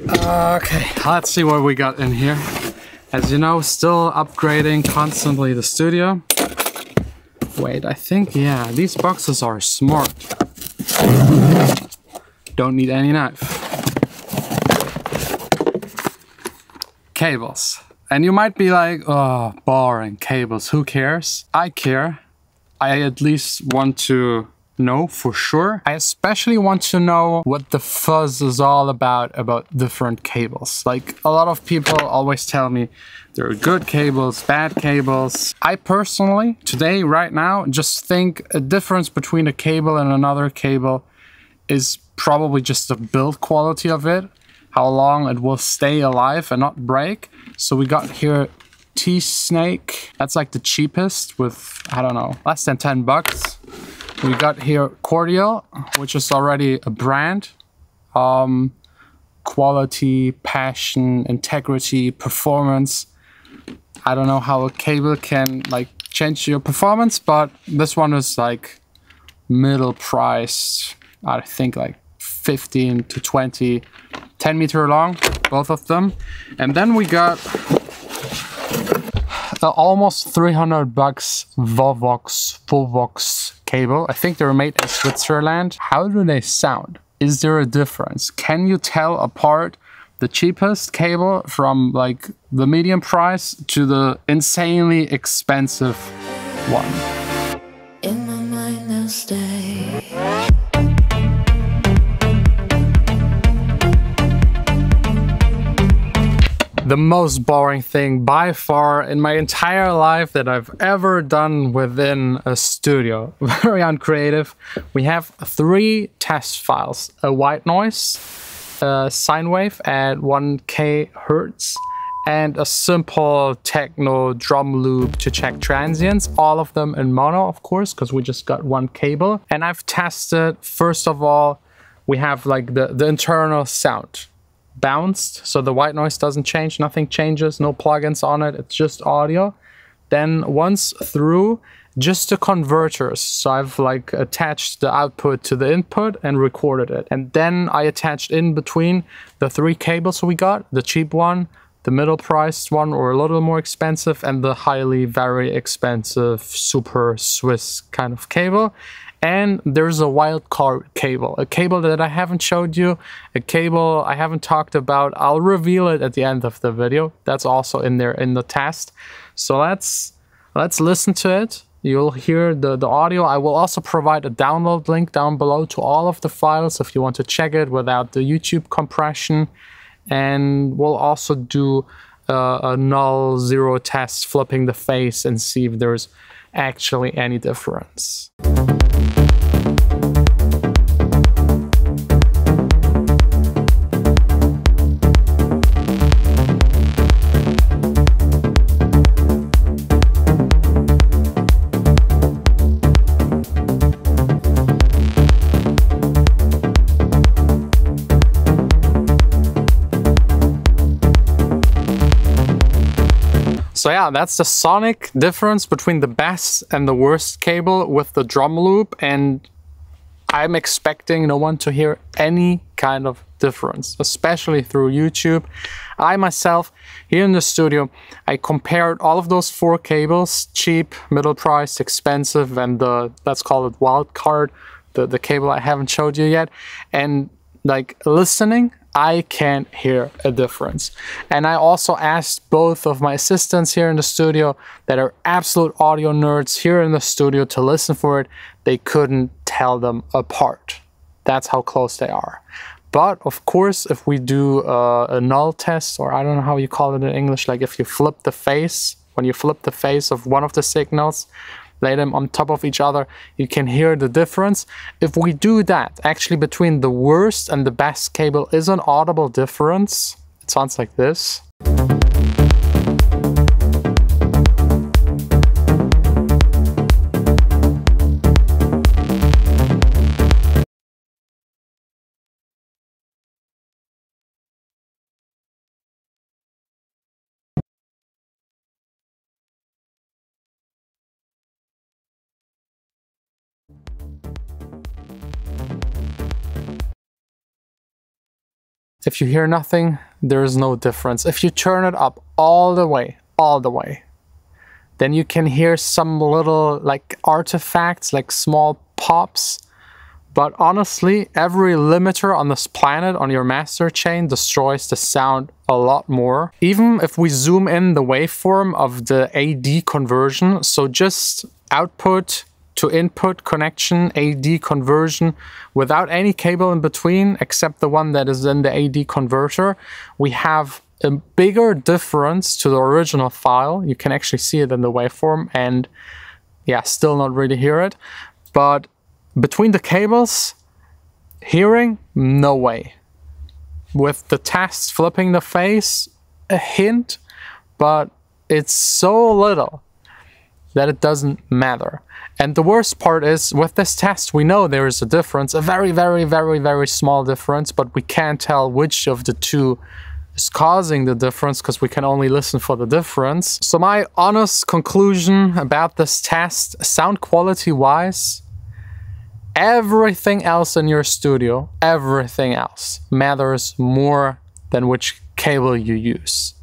Okay, let's see what we got in here. As you know, still upgrading constantly the studio. Wait, I think, yeah, these boxes are smart. Don't need any knife. Cables. And you might be like, oh, boring, cables, who cares? I care. I at least want to know for sure. I especially want to know what the fuzz is all about different cables. Like, a lot of people always tell me there are good cables, bad cables. I personally, today, right now, just think a difference between a cable and another cable is probably just the build quality of it, how long it will stay alive and not break. So we got here T-Snake. That's like the cheapest with, I don't know, less than 10 bucks. We got here Cordial, which is already a brand. Quality, passion, integrity, performance. I don't know how a cable can like change your performance, but this one is like middle priced. I think like 15 to 20, 10 meter long, both of them. And then we got almost 300 bucks VOVOX cable. I think they were made in Switzerland. How do they sound? Is there a difference? Can you tell apart the cheapest cable from like the medium price to the insanely expensive one? In my mind they'll stay. The most boring thing by far in my entire life that I've ever done within a studio. Very uncreative. We have 3 test files. A white noise, a sine wave at 1K hertz, and a simple techno drum loop to check transients. All of them in mono, of course, because we just got 1 cable. And I've tested, first of all, we have like the internal sound. Bounced, so the white noise doesn't change, nothing changes, no plugins on it, it's just audio. Then once through, just the converters, so I've like attached the output to the input and recorded it. And then I attached in between the 3 cables we got, the cheap one, the middle priced one or a little more expensive, and the highly very expensive super Swiss kind of cable. And there's a wild card cable, a cable that I haven't showed you, a cable I haven't talked about. I'll reveal it at the end of the video. That's also in there in the test. So let's listen to it. You'll hear the audio. I will also provide a download link down below to all of the files if you want to check it without the YouTube compression. And we'll also do a null zero test, flipping the face and see if there's actually any difference. So yeah, that's the sonic difference between the best and the worst cable with the drum loop, and I'm expecting no one to hear any kind of difference, especially through YouTube. I myself, here in the studio, I compared all of those 4 cables, cheap, middle price, expensive, and the, let's call it wild card, the cable I haven't showed you yet, and like listening, I can't hear a difference. And I also asked both of my assistants here in the studio that are absolute audio nerds here in the studio to listen for it. They couldn't tell them apart. That's how close they are. But of course, if we do a null test, or I don't know how you call it in English, like if you flip the face, when you flip the face of one of the signals, lay them on top of each other, you can hear the difference. If we do that, actually between the worst and the best cable is an audible difference. It sounds like this. If you hear nothing, there is no difference. If you turn it up all the way, then you can hear some little like artifacts, like small pops. But honestly, every limiter on this planet, on your master chain, destroys the sound a lot more. Even if we zoom in the waveform of the AD conversion, so just output to input connection, AD conversion, without any cable in between, except the one that is in the AD converter, we have a bigger difference to the original file. You can actually see it in the waveform and yeah, still not really hear it. But between the cables, hearing, no way. With the test flipping the face, a hint, but it's so little that it doesn't matter. And the worst part is, with this test, we know there is a difference, a very, very, very, very small difference, but we can't tell which of the two is causing the difference because we can only listen for the difference. So my honest conclusion about this test, sound quality wise, everything else in your studio, everything else matters more than which cable you use.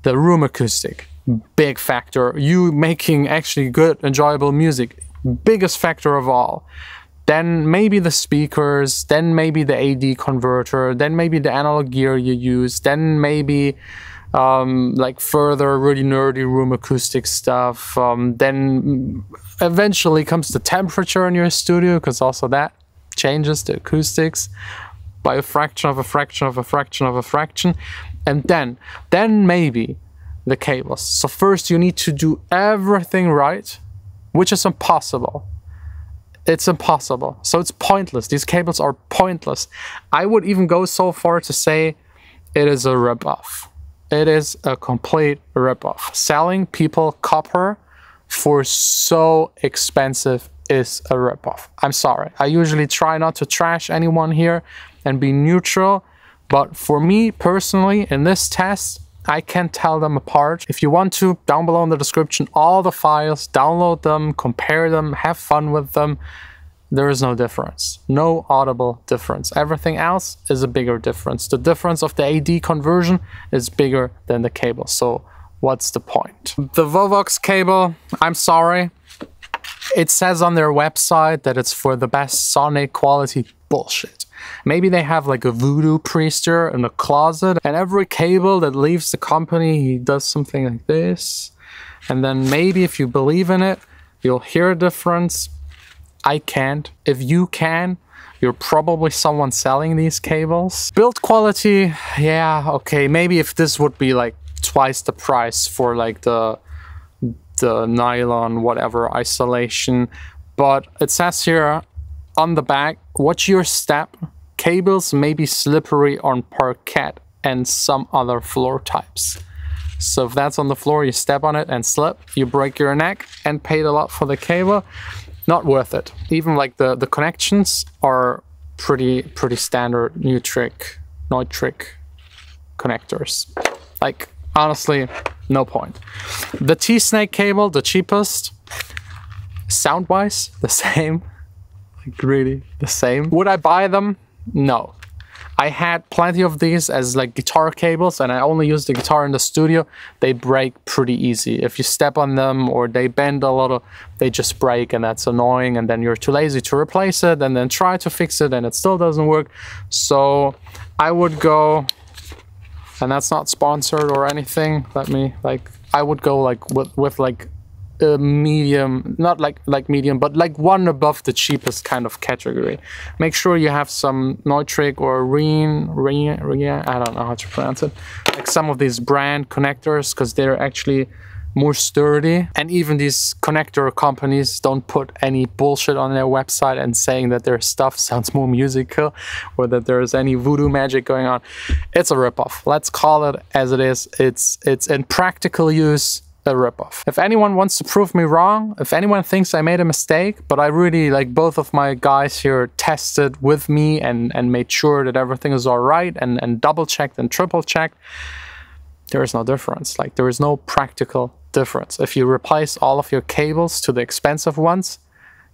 The room acoustic, big factor. You making actually good, enjoyable music, biggest factor of all. Then maybe the speakers, then maybe the AD converter, then maybe the analog gear you use, then maybe like further really nerdy room acoustic stuff. Then eventually comes the temperature in your studio, because also that changes the acoustics by a fraction of a fraction of a fraction of a fraction. And then maybe the cables. So first you need to do everything right, which is impossible. It's impossible. So it's pointless. These cables are pointless. I would even go so far to say it is a ripoff. It is a complete ripoff. Selling people copper for so expensive is a ripoff. I'm sorry. I usually try not to trash anyone here and be neutral, but for me personally, in this test, I can't tell them apart. If you want to, down below in the description, all the files, download them, compare them, have fun with them. There is no difference. No audible difference. Everything else is a bigger difference. The difference of the AD conversion is bigger than the cable. So what's the point? The VOVOX cable, I'm sorry. It says on their website that it's for the best sonic quality. Bullshit. Maybe they have like a voodoo priester in the closet, and every cable that leaves the company, he does something like this. And then maybe if you believe in it, you'll hear a difference. I can't. If you can, you're probably someone selling these cables. Build quality, yeah, okay. Maybe if this would be like twice the price for like the nylon whatever isolation. But it says here on the back, watch your step. Cables may be slippery on parquet and some other floor types. So if that's on the floor, you step on it and slip, you break your neck and paid a lot for the cable. Not worth it. Even like the connections are pretty standard nitric connectors. Like honestly, no point. The T-Snake cable, the cheapest, sound-wise, the same. Like really the same. Would I buy them? No. I had plenty of these as like guitar cables, and I only use the guitar in the studio. They break pretty easy. If you step on them or they bend a little, they just break, and that's annoying, and then you're too lazy to replace it and then try to fix it and it still doesn't work. So I would go, and that's not sponsored or anything, I would go like with like a medium, not like medium, but like one above the cheapest kind of category. Make sure you have some nitric or ring, I don't know how to pronounce it, like some of these brand connectors, because they're actually more sturdy. And even these connector companies don't put any bullshit on their website and saying that their stuff sounds more musical or that there is any voodoo magic going on. It's a ripoff. Let's call it as it is. It's in practical use a ripoff. If anyone wants to prove me wrong, if anyone thinks I made a mistake, but I really, like, both of my guys here tested with me and made sure that everything is all right and double checked and triple checked, there is no difference. Like, there is no practical difference. If you replace all of your cables to the expensive ones,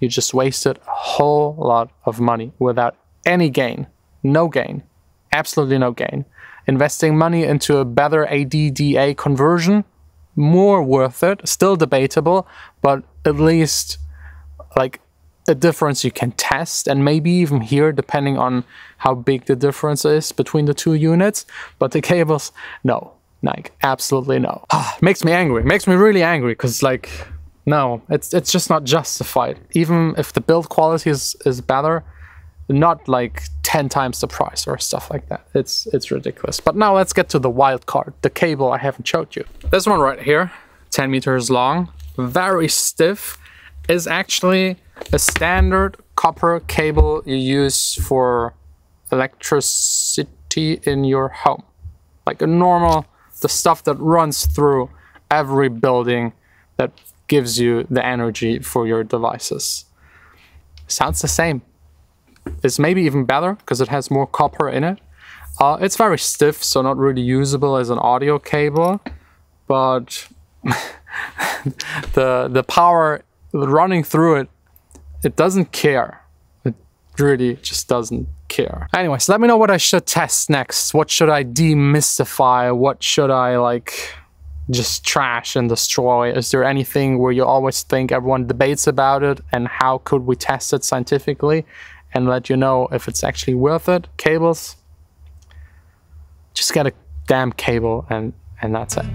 you just wasted a whole lot of money without any gain. No gain. absolutely no gain. Investing money into a better ADDA conversion, more worth it, still debatable, but at least like a difference you can test and maybe even hear depending on how big the difference is between the two units. But the cables, no, like absolutely no. Makes me angry, makes me really angry, because like, no, it's just not justified. Even if the build quality is better, not like 10 times the price or stuff like that. It's ridiculous. But now let's get to the wild card, the cable I haven't showed you. This one right here, 10 meters long, very stiff, is actually a standard copper cable you use for electricity in your home. Like a normal, the stuff that runs through every building that gives you the energy for your devices. Sounds the same. It's maybe even better because it has more copper in it. It's very stiff, so not really usable as an audio cable, but the power running through it, it doesn't care. It really just doesn't care. Anyways, let me know what I should test next. What should I demystify? What should I like just trash and destroy? Is there anything where you always think everyone debates about it, and how could we test it scientifically and let you know if it's actually worth it? Cables, just get a damn cable and that's it.